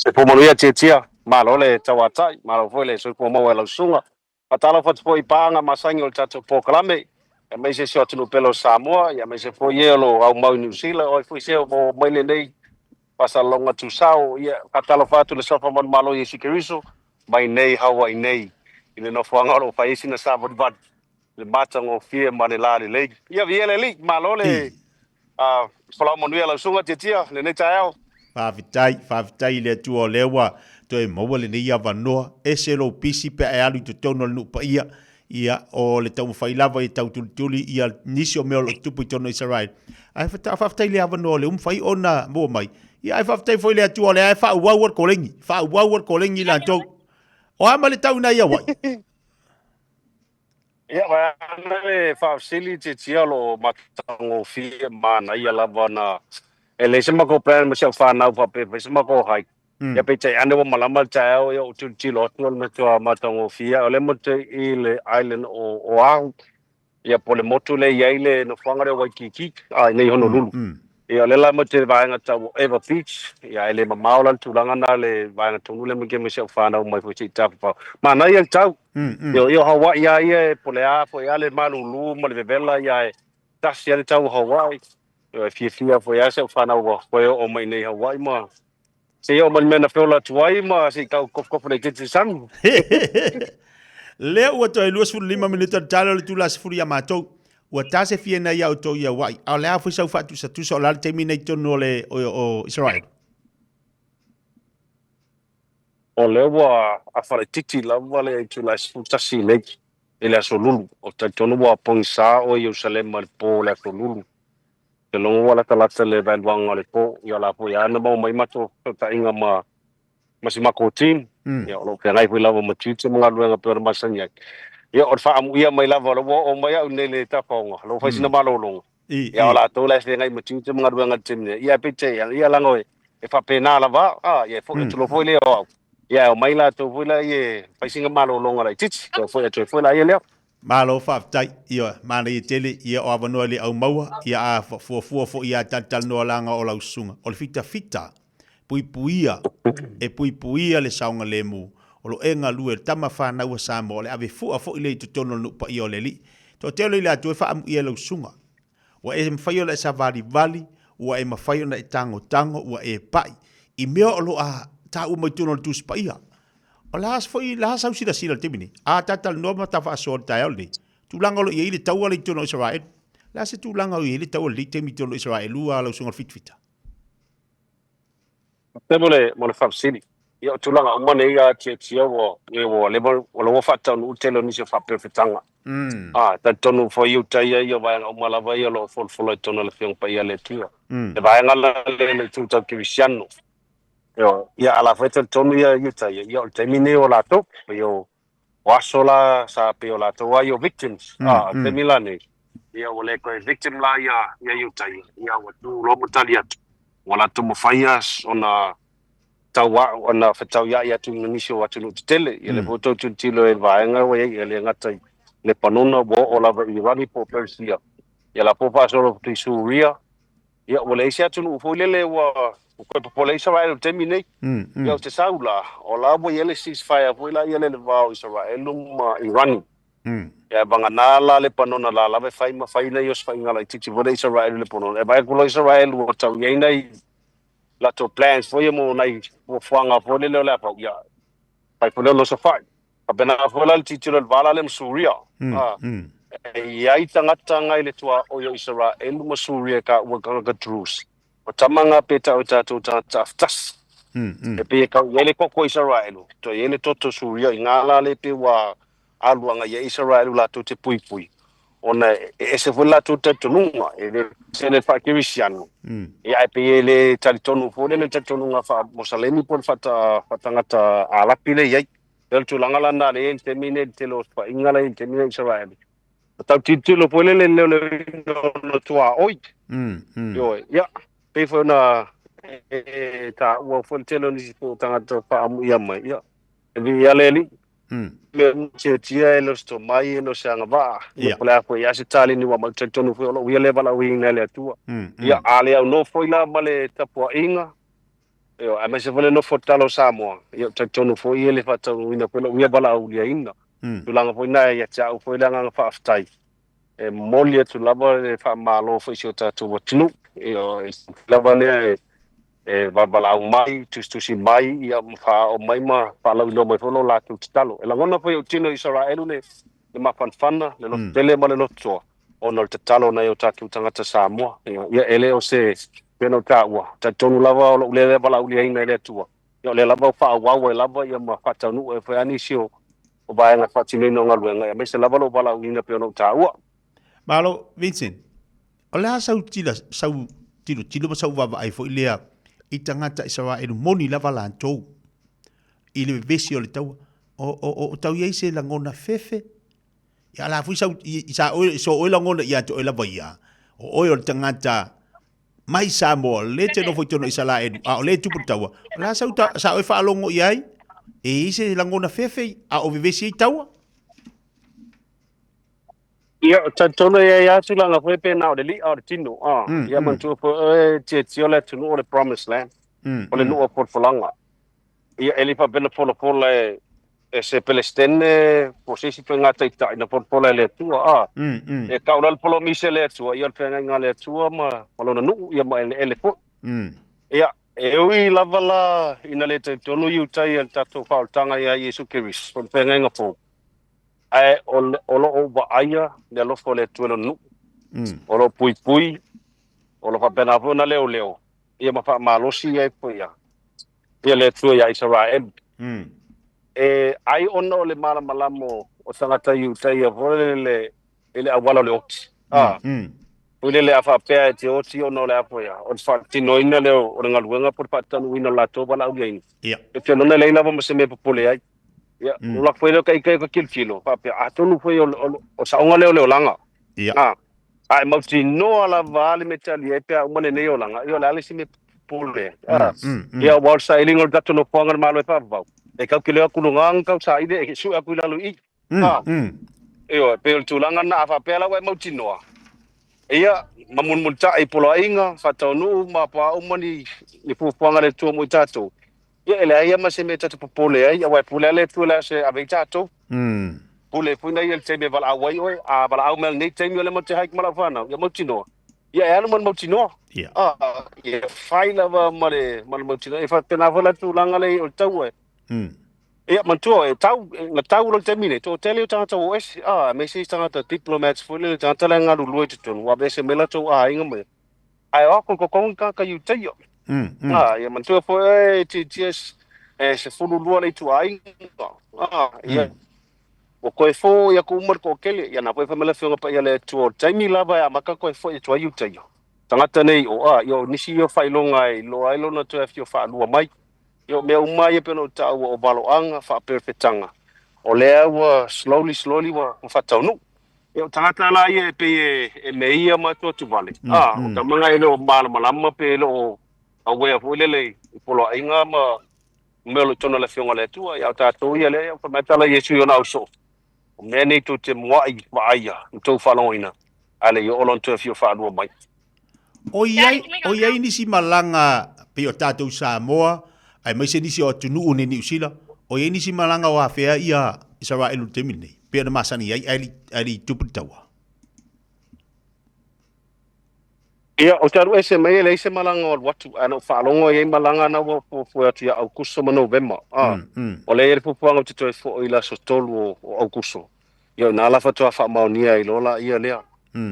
Se po manuia tia malo le tawatai malo foi le so po mo la sunga atala fat foi panga masangi o tato po klame e mai se so tunu pelo Samoa ya mai se foi yelo au mau New Zealand o foi se mo mai le nei pasa longa tu sao ia atala fatu le sofa mon malo ye sikeriso mai nei Hawaii nei ile no fanga lo fa isi na sa bat le matang o fie manela le ia viele li malo le fala manuia la sunga tia le nei tao Whawhitai le tua o lewa, to e maua le nei awa noa, e se lo pisi pe e alu te tono le nupa ia o le tau whailawa i tau tuli ia nisi o meo lo tupu i tono Israel. Ai whawhitai le awa noa le umwhai o na mua mai. Ia ai whawhitai foi le atua o le ai whauauar kolengi la tau. O ama le tau na ia wai. Ia le faasili te tialo matango fie mana ia lava na ele se mako plan ma se whanau pape se mako hai ia pe te ane wa malama tau ia o tu lo tu na tua matango fie ole mo te i le island o au ia pole motu le ia ile no whangare Waikiki ai nei Honolulu ia le la mo te vaenga tau Eva Beach ia ele mamaola tulanga na le vaenga tonu le mo ke me se whanau mai fo te tapa mana ia tau Yo Hawaii ia pole a po ia le malulu mo le vela ia tasi ale tau Hawaii yo fia fo ia se fana wa ko o mai nei Hawaii ma se yo man mena fela tuai ma se ka kof le te sang Le ua to e luas 5 minuta talo le tulas furi ya matou. Ua tase fie na ia o to ia wai. Au le afu sau fatu sa tu so la te mina i tono le o Israel. o le wa a fale titi la wale tu la tasi le ele a solulu o te tono wa pongsa o Jerusalem mal po le solulu te longo wala ta lata le vanwanga le po ia la po ia na mo mai mato ta inga ma masi makotin ia lo ke ngai pula mo tite mo ngalu nga per masanya ia o fa amu ia mai lava lo o mai au nele ta ponga lo fa sina malo long ia la to la se ngai mo tite mo ngalu nga timne ia pete ia lango e fa pena lava ia fo tu lo foi le o ia o mai la to foi la ia fa singa malo long la titi to foi la ia le Malo whaftai, ia, mana i tele, ia o awanoa le au maua, ia a fua ia tatal noa langa o lau sunga. O le fita, puipuia, e puipuia le saunga le mu. O lo enga lue, tama whanau a Samoa, o le ave fua i le tutono nupa i o le li. To teo le atu e whaamu ia lau sunga. Wa e mwhaio le sa vali, wa e mwhaio na e tango, wa e pai. I mea o lo a ta umai tuno le tuspa ia. O lahas foi lahas au sila temini. A tatal noma ta fa so ta oli. Tu langa lo ile tau ali tono Israel. La se tu langa ile tau ali temi tono Israel ua lo sunga fit. Temole mo le fapsili. Ia tu langa umane ia tia wo le lo fa ta no telo ni se fa perfetanga. Ta tono fo you ta ia va umala va ia lo fol tono le fiong pa ia le tua. E va ngala le tu ta Cristiano. Yo, ia ala feta tonu ia yuta ia o temine o lato yo wasola sa pe o lato wa yo victims temilane ia o le ko victim la ia yuta ia o tu lo mutalia wala tu mafaias ona tawa ona fetau ia tu nisho wa tu tele ia le foto tu tilo e vaenga wa ia le ngata le panona bo o la irani po persia ia la popa solo tu suria ia o le sia tu fo le wa ko popole Israel terminate yo te saula o la bo yele ceasefire foi la yele va Israel ma Iran ya bangana la le panona la be fai ma fai na yo fai ngala titi vo Israel le panona e ba ko Israel wo tau yena la to plans foi mo nai wo fanga fo le la pa ya pai fo lo so fai pa bena fo la titi le vala le Suria ya itanga ile tua o yo Israel mo Suria ka wo ka Drus o tamanga peta o tatou tas e pe ka yele ko Israel to yele toto suria ngala le pe wa aluanga ye Israel la to te pui ona e se vola to te tonunga e le se le fa Cristiano e ai pe yele talitonu fo le tonunga fa mosalemi por fata ngata ala pile ye el tu langala na le termine te lo fa ingala in termine Israel tau titilo po le no tua oi yo ya pe fo na ta wo fo telo ni po tanga to pa amu ia mai ia vi ya leli me tia e lo sto mai e lo sanga va ia pola ko ia se tali ni wa ma tonu fo lo ia le bala wi na le tua ia ale au no fo ila male ta po inga Io a me se vole no fotalo Samoa. Io tonu fo I le fata ina pelo ia bala au lia ina. Tu langa fo ina ia cha fo langa fa aftai. E molia tu lava le fa malo fo sio tatu watnu. Io lava le e bala au mai tu si mai ia fa o mai ma fa la no mai fo no la tu talo. E la ngona fo io tino Israel le ma fanfana le lo tele ma le lo tso. Ono te talo na io tatu tangata Samoa. Ia ele o se peno ka ua ta tonu lava o le bala uli ina le tua yo le lava fa wa lava ia ma fa tanu e fa ani sio o ba nga fa tini no ngalu nga me se lava lo bala uli ina peno ta ua malo Vincent o le sau tilo ma sau va ai fo ilea I tangata Israel moni lava la tou I le vesi o le tau o tau ia se la ngona fefe ya la fu sau sa o la ngona ia to la vaia o le tangata mai Samoa le te no foi tono isala a le tupu taua la sa o fa longo iai e ise la ngona fefe a o vivesi taua ia ta tono ia tu langa foi pena o le li o le tino ia man tu po te le tu no le promised land o le no por folanga ia ele pa bena polo e se pelestene posisi pe ngata ita ina por le tua e kaula polo mise le tua ia pe nga le tua ma polo no ia ma ele po ia e ui lava la ina le te tonu iu tai al tato whaotanga ia Iesu Kiris por pe nga po ai o lo o ba aia le lo fo le tuelo nu o lo pui o lo fa pena na leo ia ma fa malosi ia po ia le tua ia Israel e ai ono le mala malamo o tangata iu tai a vole ele awala le oti Ule le afa pea te oti ono le apo ia o fa tino ina le o ngaluenga por patanu ina la to bala uia ina e te nona le lava mo se me popole ai ia la foi le kai ko kilo fa pea atonu foi o saunga le langa ai mo tino ala vale metali e pea umane nei o langa io la le se me popole ia wal sailing o dato no ponga malo e pa va e ka kile aku lungang ka sa ide e su aku lalu I io pe tu langa na afa pea la we mo tino ia mamun ta I polo inga fatonu ma pa umani ni puanga le tu mo tato ia ele ia ma se me tato popole ai wa pole le tu la se ave tato pole puna ia te me vala wai oi a vala au mel nei te me le mo te haik mala fana ia mo tino ia ela mo tino ia fai lava mare mo tino e fa pena vala tu langa le o tau ia mantua e tau lo termine to tele tanga o es me se tanga diplomats fo le tanga la ngalu lo te ton wa be se mela to inga me ai o ko ka yu te yo ia mantua fo ti se fulu lo le tu ai ia o ko fo ia ko mar ko kele ia na po fa mela fo pa ia le tu taimi lava ya maka ko fo tu yu te yo tanga nei yo nisi yo failonga lo ai lo na to fio fa lu mai yo me umai pe no ta o baloanga fa perfetanga o le wa slowly wa fa tonu yo tata la ye pe e me ia ma to tu vale o ta manga ile o malama pe lo a we fo le polo inga ma me lo tona le fionga le tu ya ta to ia le fa meta la Yesu yo na so me ni to te moi va ia to fa lo ina ale yo olon to fio fa lo mai o iai nisi malanga pe o tatou Samoa ai mai se nisi o tunu o New Zealand o iai nisi malanga o afea ia Israel temine pe na masani ai tupu taua ia o taru ese mai le ese malanga o watu ana falongo ia malanga na fo atu ia augusto ma november o le ele puanga te toi fo ila so tolu o augusto ia na la fa to fa maunia I lola ia lea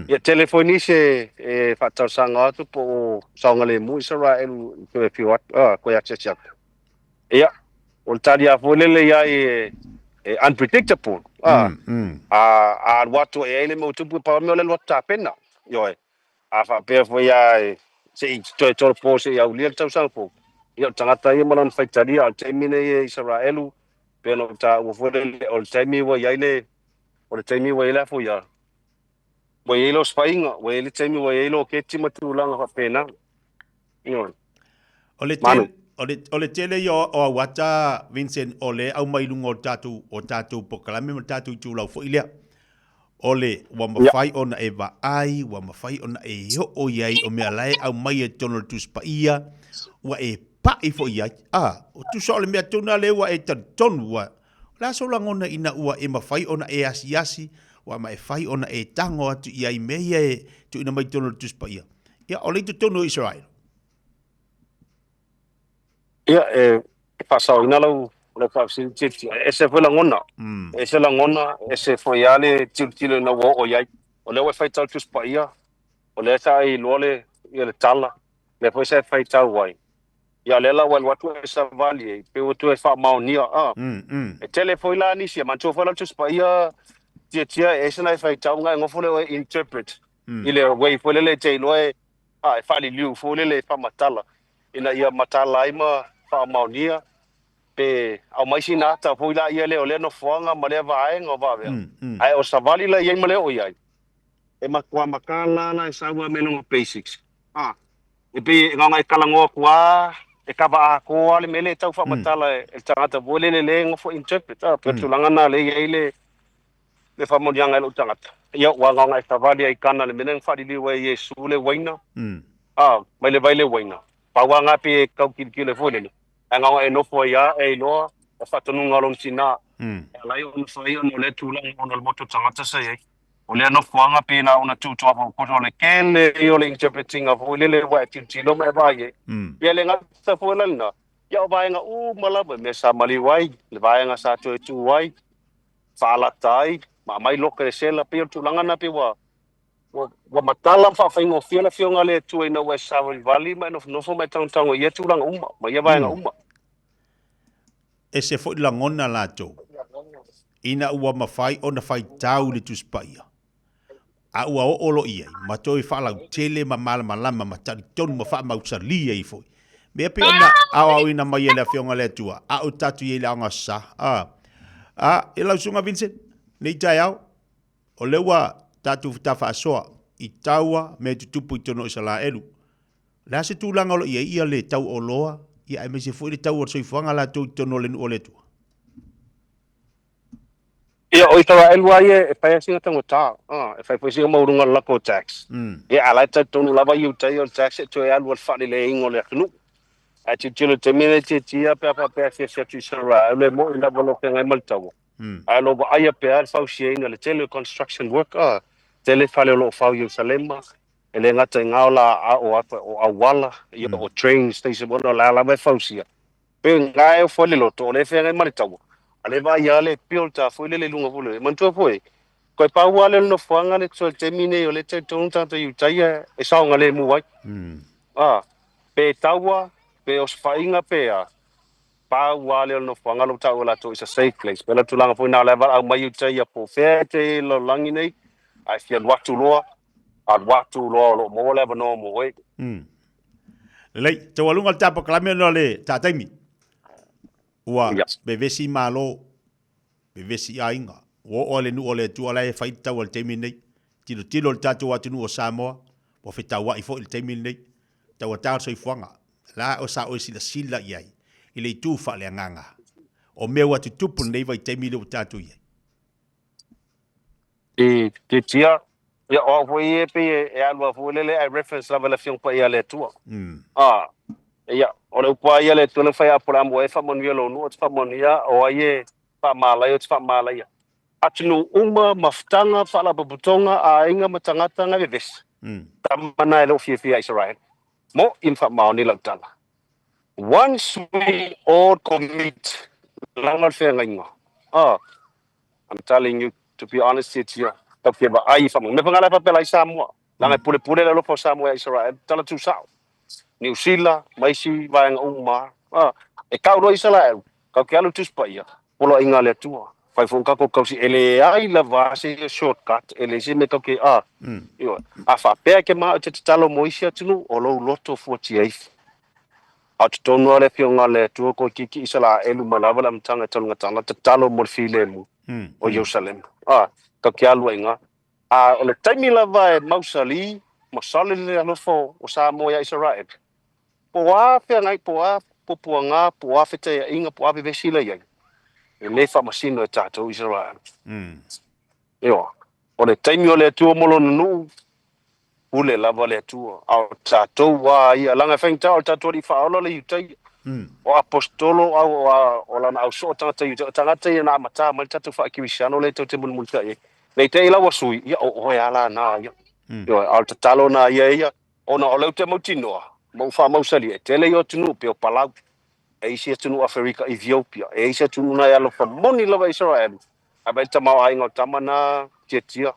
ia telefoni se e fa tau sanga atu po sanga le mu Israel to fi wat ko ya chacha ia o tari a fo le ia e unpredictable a watu e ele mo tupu pa me le lota pena yo a fa pe fo ia se to po se ia ulia tau sang po ia tangata ia malan faitaria al temine Israelu pe no ta o fo le o temi wa ia le o temi wa ia fo ia wa ia lo spainga wa ia temi wa ia lo ke timatu langa fa pena yo o le tele yo o wata Vincent o le au mai lungo tatu po kalame mo tatu tu lau fo ilea ole wa mafai ona e va wa mafai ona e ho o iai o mea lai au mai e tono tu spaia wa e pa i fo ia o tu so le mea tona le wa e tonu wa la so la ngona ina ua e mawhai ona e asi wa ma e whai ona e tango atu ia i mea e tu ina mai tono tu spa ia o le tu tono Israel ia e pasau ina lau le fafsi titi e se foi la ngona e se la ngona e se foi ale titi na wo o ia o le wai tau tu spa ia o le sa i lole ia le tala le foi se fai tau wai ia le la wal watu e sa vali pe o tu e fa maunia e tele foi la ni sia man tu foi la tu spa ia tia e se na fai tau ngai ngofo le interpret ile wai foi le te loe e fa li liu foi le fa matala ina ia matala ai ma fa maunia pe au mai sina ta foi la ia le o le no fuanga ma le vai ngo va ve ai o sa vali la ia ma le o ia e makua makala na e saua me longa basics e pe nga kala ngo kwa e ka ba ko le mele tau fa matala e tangata vole le ngofo interpret pe tulanga na le ile le fa mo dianga lo tangata ia wa nga ka vali ai kana le menen fa di we yesu le waina mai le vai le waina pa wa nga pe ka ki le vole le nga e no fo ia e no fa tonu ngalo sina lai on fa ia no le tulanga on le moto tangata sai o le no fuanga pena una tu to ko le kele io le interpreting of le wa ti lo me vai ia le ngata fo le na ia vai nga mala me sa mali wai le vai nga sa tu wai fala tai ma mai lo ke se la pe tu langa na pe wa matala fa fa ngo fiona fiona le tu ina West Sahara Valley ma no fo mai tang tang ia tu langa ma ia vai nga e se fo la ngona la to ina ua mafai ona fai tau le tu spaia a ua o lo ia ma toi fala tele ma mala malama ma tari tonu ma fa ma usalia i foi me pe ona a ina mai ele fionga le tua a o tatu i la nga sa e la sunga Vincent nei tai au o le wa tatu tafa soa i taua me tutupu i tono isala elu la se tu langa lo ia le tau o loa ia e me se foi le tau o soifuanga la tu tono le o le tua ia o ita el wa e pa singa tango ta e fa po singa mo runga la ko tax ia ala ta tonu lava you ta yo tax to ya lo fa le ingo le knu a ti tilo te mine ti ia pa se tu sara le mo ina bolo ke ngai mal tawo a lo ba ia pe fa si ina le tele construction work tele fa le lo fa yo salema ele ngata ngaola o wala yo o train station bona la me fa si pe ngai fo le lo to le fe ngai mal tawo ale va ia le pilta foi le lunga vole man tu foi ko pa wale no fuanga le tso termine o le te tonta to you taia e sa ngale mu wai pe tawa pe os fainga pe pa wale no fuanga lo tawa la to is a safe place pe la tu langa foi na le va mai you taia po fe te lo langi nei I feel watu lo mo le no mo wai le te walunga tapa klame no le tataimi ua bevesi malo bevesi ainga o le nu o le tu ala e fai tau al temi nei tilo le tatu atu nu o Samoa o fe tau i fo il temi nei tau ata so i fuanga la o sa o sila iai i le tu fa le nganga o meu atu tupu nei vai temi le tatu iai te tia ya o foi pe e alwa foi le reference la fiong pa ia le tu ia o le pa ia le tu le fai apora mo e fa mon violo no fa mon ia o ie fa mala ia atunu uma maftanga fa la butonga a inga matangata nga ves tamana lo fia Israel mo in fa mauni la tala once we all commit langal fe nga I'm telling you to be honest it's here tapi ba ai fa mo me pangala pa pela Samoa langa pule lo fa Samoa Israel tala tu sao New Zealand mai si vai nga uma e kau ro Israel kau ke alu tus pa ia polo inga le tua fai fon ka ko si ele ai la va se shortcut ele se me ka ke yo a fa pe ke ma te talo moisia tunu o lo loto 48 a te tono le fionga le tua ko ki Israel elu malava la mtanga tolnga tanga te talo mo file mu o Jerusalem ka ke alu inga o le taimi la va mausali mo sale le no fo o sa mo ya Israel poa pe ngai poa puanga poa fete inga poa be vesila ia le fa masino tato Israel yo o le taimi o le tu molo nu ule lava le tu au tato wa ia langa feng tau tato di fa lo le yutai o apostolo o lana au so tangata ia na mata mal tatu fa kiwisano le te mun multa e le te ila wasui ia o ya la na ia yo al talo na ia ona o le te motino mo fa mo sali e tele yo tunu pe o palau e isi tunu Afrika Ethiopia e isi tunu na ya lo fa moni lava Israel abai tama ai ngo tamana tietia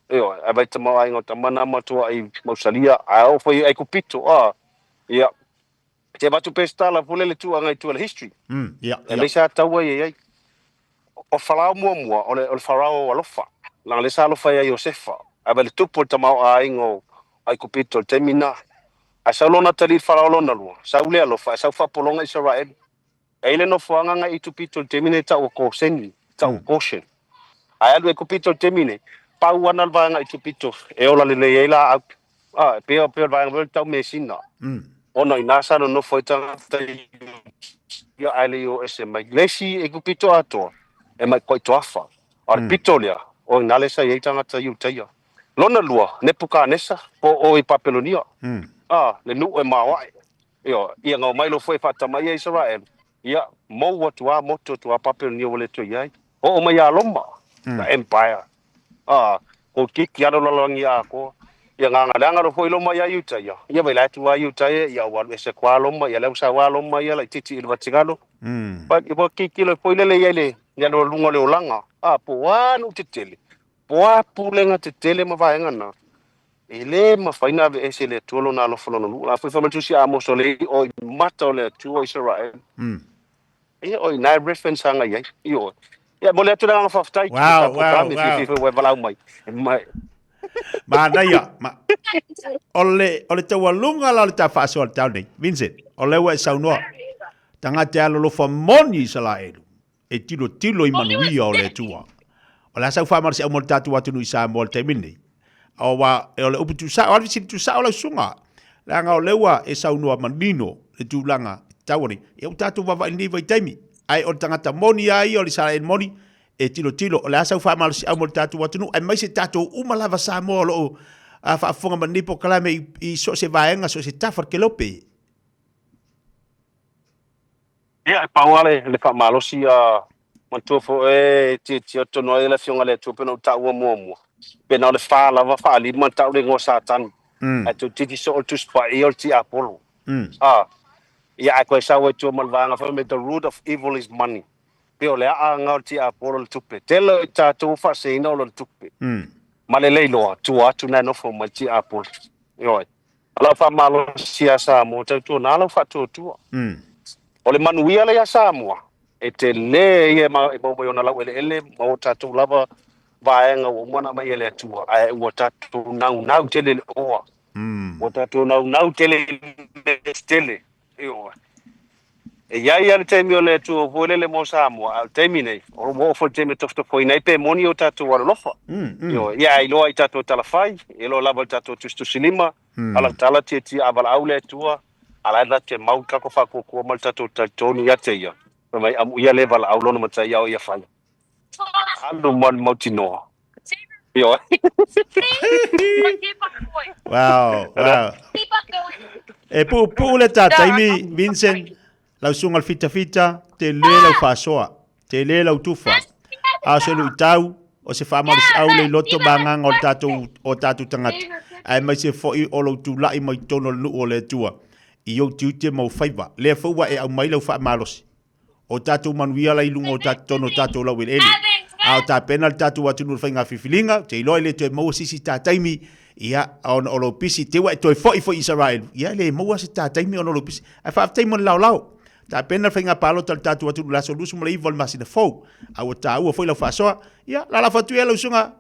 yo abai tama ai ngo tamana matua ai mo salia a o foi ai kupito ia te batu pesta la pole le tu anga tu la history le sa tawa ye o farao mua o le farao alofa la le sa alofa ya Josefa abel tu por tamau ai ngo ai kupito temina a salona tali farao lona lu sa ule alofa sa fa polonga Israel ele no fuanga nga itu pito temine ta o koseni ta o koshen ai alu kupito temine pau ana vanga itu pito e ola le ela pe vanga vol ta mesina ona inasa no foi tanga ia ale yo ese mai lesi e kupito ato e mai koi toafa ar pitolia o nale sa ye tanga ta yu taia lona lua ne puka nesa o i papelonia le nu e mawai yo ia ngo mai lo foi fata mai Israel ia mo watua moto tua papelonia wole to yai o mai aloma the empire ko kiki ano lalongi ako ia nganga ro foi loma ia yuta ia vai la tua yuta ia wa ese kwa loma ia le sa wa loma ia la titi il vatigalo pa ibo kiki lo foi le ile ia no lungo le olanga po anu titele po apulenga titele ma vai ngana ele ma faina ve ese le tolo na lo fono lu a foi fama tu si amo so le o mata le tu Israel ia o na reference anga ia io ia mo le tu na fa ftai wow fi we valau mai ma ia ma ole te walunga la ta fa so ta nei Vincent ole wa sa no tanga te alo lo fa moni sala e tilo i manuia o le tua o la sa fa mar se o molta tua tu isa mol te mini o wa e ole upu tu sa o visi tu sa o la sunga la nga o lewa e sa no manino e tu langa tawani e o tatu va ni vai taimi ai o tanga ta moni ai o le sa en moni e tilo o la sa fa mar se o molta tua tu ai mai se tatu uma lava sa mo lo a fa fonga manipo kala me I so se vaenga so se tafar ke lope ia pauale le fa malosi mantua fo e ti to no le fionga le tu peno ta wo mo pena le fa lava fa li man ta le ngo satan a tu ti so tu spa e ti apollo ia ko sa wo tu mal vanga fa me the root of evil is money pe le a nga ti apollo tu pe telo ta tu fa se no lo tu pe ma le lo tu na no fo ma ti apollo yo ala fa malosi sa mo tu na lo fa tu o le manuia le Samoa e te le e mo na la ele mo tatu lava vaenga o mona mai ele tua ai o tatu nau tele o tatu nau tele yo e ia le temi o le tu vole le mo Samoa al termine o mo fo temi tofto foi nei pe moni o tatu wa lofa yo ia I lo ai tatu talafai e lo lava tatu tu silima ala tala ti avala aule tua ala la te mau kako fa ko mal tatu toni ya te ia mai amu ia level au lona mata ia o ia fa ando mon motino yo wow e pu le tata imi Vincent la sunga fita te le la fa soa te le la tufa a se lu tau o se fa mal au le loto banga o tatu tangat ai mai se fo I o lo tu la I mai tono lu o le tua I o tiute mau faiva le fua e au mai lau fa malos o tatu manuia la ilunga o tatu tono tatu la wil eli a o ta penal tatu watu nur fainga fifilinga te ilo le te mau sisi ta taimi ia on olo pisi te wa to fo Israel ia le mau si ta taimi on olo pisi a fa taimi lau ta penal fainga palo tatu watu la solution le evil masina fo a o ta o foi la fa so ia la fatu ia lo sunga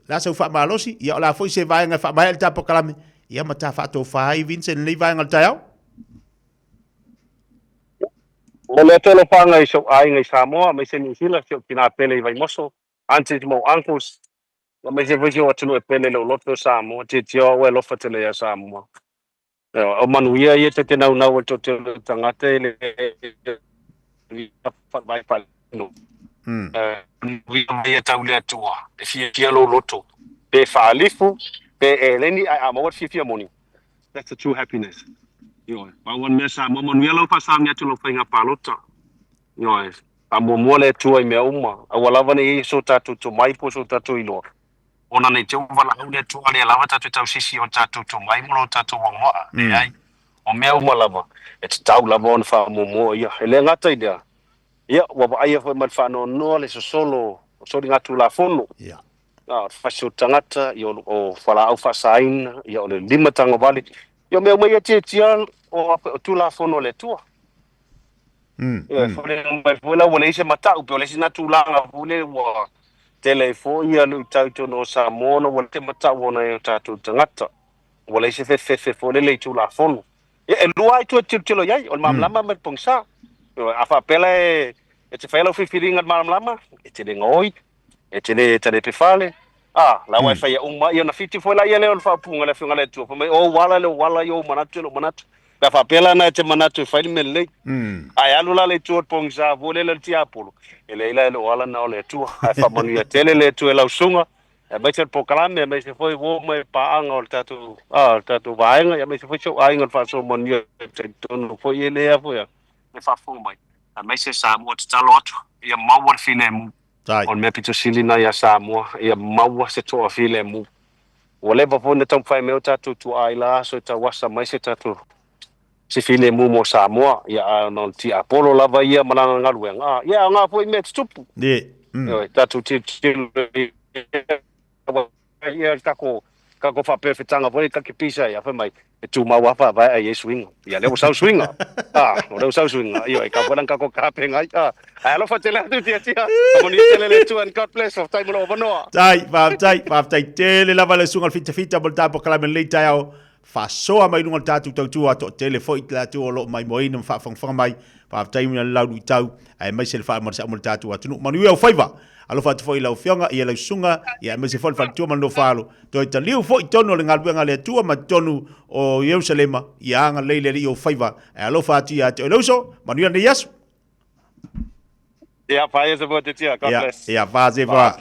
la sa fa malosi ia la foi se vai nga fa mai ta pokalame ia mata fa to fa Vincent le vai nga tao mo le tele panga I so ai ngai Samoa me se ni sila so kina pele vai moso antes mo uncles me se foi o tunu pele lo loto Samoa te we lo fatele ya Samoa o manuia ia te nau o to te tangate le fa vai pa no vi ia tau le tua e fia lo loto pe fa alifu pe leni a mo fia money that's the true happiness Yo, bawan mesa mo mon yelo pa sam ya tulo fa nga palota. Yo, amo mole tu ai me uma. Awala vani so tatu to mai po so tatu ilo. Ona nei te wala au le tu ale lava tatu tau sisi o tatu to mai mo tatu wa mo. Ai. O me uma lava. E te tau lava on fa mo ia. Ele ngata ida. Ia, wa ba ia fa man fa no le so solo. So di ngatu la fono. Ia. Fa so tangata yo o fala au fa sain ia o le lima tanga vale. Yo me ia tia o tu la fono le tua. Fole mai fole wala ise mata u pole sina tu la fole wa telefone ia lu tau no sa mono wala te mata wona e tatu tangata. Wala ise fe fole le tu la fono. E lua tu tilo yai on mam lama met pongsa. Afa pela e te fela fifiringa mam lama e te ngoi e te pe fale. La wifi ya umma ia na fiti foi la ia le fa punga le finga le tu fa o wala yo manatu ka fa pela na te manatu fa le le ai alu la le tu pong sa vole le ti apolo ele ila le wala na le tu ai fa manu ya tele le tu la sunga e ba ter pokalame me se foi wo me pa anga o tatu vaenga ya me se foi so ai ngal fa so manu te tonu foi ele ya foi ya me fa fu mai a me se sa mo tsalot ia mawar fine mu on me pito silina ya Samoa ia maua se toa file mu wale ba pone tam fai me tatu tu ai la so ta wasa mai se tatu se file mu mo Samoa ia non ti Apollo lava ia malanga ngaluenga ia nga foi me tupu tatu ti ia kako fa perfectanga foi ka pisa ia fa mai tu maua fa vai ai swing ia le usau swing o le usau swing ia ka polang kako ka penga alo fa tele tu tia como ni tele le tu and God bless of time over no tai tele la vale sungal fita bolta po kala men le tao fa soa mai lunga tatu tu to tele foi la tu lo mai moin fa fang mai fa tai mun la du tau ai mai sel fa mo sa mo tatu atu manu ia faiva alo fa foi la fionga ia la sunga ia me se fol fa tu mando falo to ta liu foi tono le ngal le tu ma tonu o Jerusalema ia nga le o faiva alo fa ti atu lo so manu ia ne yasu ia fa ia se vote tia God bless ia fa se va